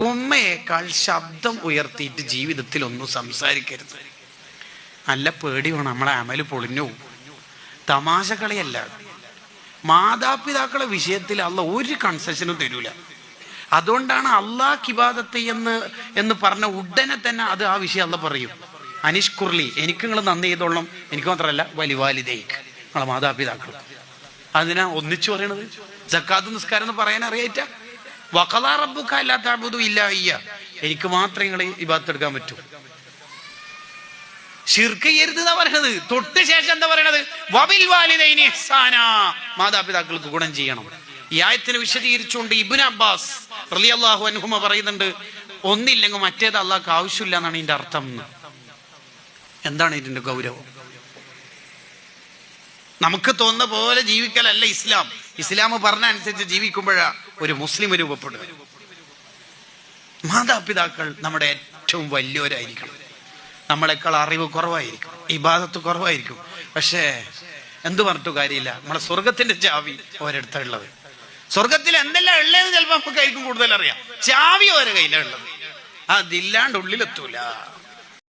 ഉമ്മയേക്കാൾ ശബ്ദം ഉയർത്തിയിട്ട് ജീവിതത്തിൽ ഒന്നും സംസാരിക്കരുത്. നല്ല പേടി വേണം, നമ്മളെ അമല് പൊളിഞ്ഞു. തമാശ കളിയല്ല. മാതാപിതാക്കളെ വിഷയത്തിൽ അള്ളാഹ് ഒരു കൺസെഷനും തരൂല. അതുകൊണ്ടാണ് അള്ളാഹ് ഇബാദത്ത് എന്ന് പറഞ്ഞ ഉടനെ തന്നെ അത് ആ വിഷയം അള്ളാഹ് പറയും. അനിഷ്കുർലി, എനിക്ക് നിങ്ങൾ നന്ദി ചെയ്തോളണം, എനിക്ക് മാത്രമല്ല വലിവാലിദേക്ക്, നിങ്ങളെ മാതാപിതാക്കൾ. അതിനാ ഒന്നിച്ചു പറയണത്. സക്കാത്ത് നിസ്കാരം എന്ന് പറയാൻ അറിയാറ്റ വഖദാ റബ്ബുക അല്ലാ തഅബുദു ഇല്ലാ ഇയ്യാ, എനിക്ക് മാത്രമേ നിങ്ങൾ ഇബാദത്ത് എടുക്കാൻ പറ്റൂ. ശിർക്ക് ചെയ്യരുത് എന്നാ പറയണത്. തൊട്ട് ശേഷം എന്താ പറയണത്? വബിൽ വാലിദൈനി ഇഹ്സാനാ, മാതാപിതാക്കൾക്ക് ഗുണം ചെയ്യണം. ഈ ആയത്തിനെ വിശദീകരിച്ചുകൊണ്ട് ഇബ്നു അബ്ബാസ് റളിയല്ലാഹു അൻഹുമ പറയുന്നുണ്ട്, ഒന്നില്ലെങ്കിൽ മറ്റേത് അള്ളാഹ്ക്ക് ആവശ്യമില്ല എന്നാണ് ഇതിന്റെ അർത്ഥം. എന്താണ് ഇതിന്റെ ഗൗരവം? നമുക്ക് തോന്നുന്ന പോലെ ജീവിക്കലല്ല ഇസ്ലാം. ഇസ്ലാം പറഞ്ഞ അനുസരിച്ച് ജീവിക്കുമ്പോഴാ ഒരു മുസ്ലിം രൂപപ്പെടുക. മാതാപിതാക്കൾ നമ്മുടെ ഏറ്റവും വലിയവരായിരിക്കണം. നമ്മളെക്കാൾ അറിവ് കുറവായിരിക്കും, ഇബാദത്ത് കുറവായിരിക്കും. പക്ഷേ എന്തു പറഞ്ഞിട്ട് കാര്യമില്ല, നമ്മളെ സ്വർഗത്തിന്റെ ചാവി ഓരോരുത്തരുള്ളത്. സ്വർഗത്തിൽ എന്തെല്ലാം ഉള്ളതെന്ന് ചിലപ്പോൾ നമുക്കായിരിക്കും കൂടുതൽ അറിയാം. ചാവി ഓരോ കയ്യിലുള്ളത്, അതില്ലാണ്ട് ഉള്ളിലെത്തൂല.